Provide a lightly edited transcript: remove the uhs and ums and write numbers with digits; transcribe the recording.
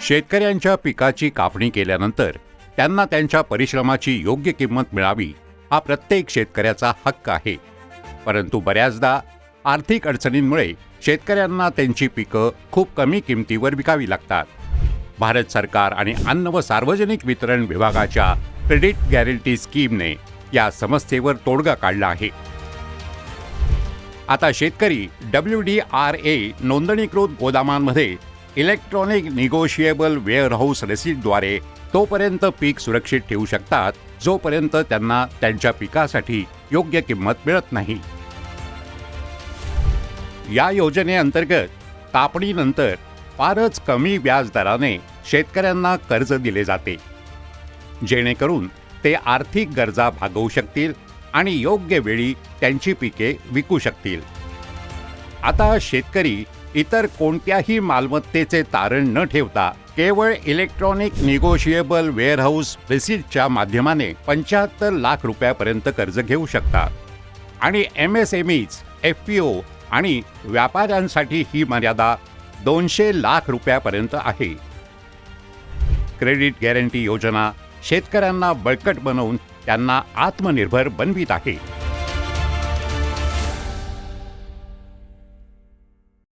शेतकऱ्यांच्या पिकाची कापणी केल्यानंतर त्यांना त्यांच्या परिश्रमाची योग्य किंमत मिळावी हा प्रत्येक शेतकऱ्याचा हक्क आहे. परंतु बऱ्याचदा आर्थिक अडचणींमुळे शेतकऱ्यांना त्यांची पिकं खूप कमी किमतीवर विकावी लागतात. भारत सरकार आणि अन्न व सार्वजनिक वितरण विभागाच्या क्रेडिट गॅरंटी स्कीमने या समस्येवर तोडगा काढला आहे. आता शेतकरी WDRA नोंदणीकृत गोदामांमध्ये इलेक्ट्रॉनिक निगोशिएबल वेअरहाऊस रेसिप्टद्वारे तोपर्यंत पीक सुरक्षित ठेवू शकतात जोपर्यंत त्यांना त्यांच्या पिकासाठी योग्य किंमत मिळत नाही. या योजनेअंतर्गत कापणीनंतर फारच कमी व्याज दराने शेतकऱ्यांना कर्ज दिले जाते, जेणेकरून ते आर्थिक गरजा भागवू शकतील आणि योग्य वेळी त्यांची पिके विकू शकतील. आता शेतकरी इतर कोणत्याही मालमत्तेचे तारण न ठेवता केवळ इलेक्ट्रॉनिक निगोशिएबल वेअरहाऊस रिसीटच्या माध्यमाने 75 लाख रुपयापर्यंत कर्ज घेऊ शकतात आणि MSMEs, FPO आणि व्यापाऱ्यांसाठी ही मर्यादा 200 लाख रुपयापर्यंत आहे. क्रेडिट गॅरंटी योजना शेतकऱ्यांना बळकट बनवून त्यांना आत्मनिर्भर बनवित आहे.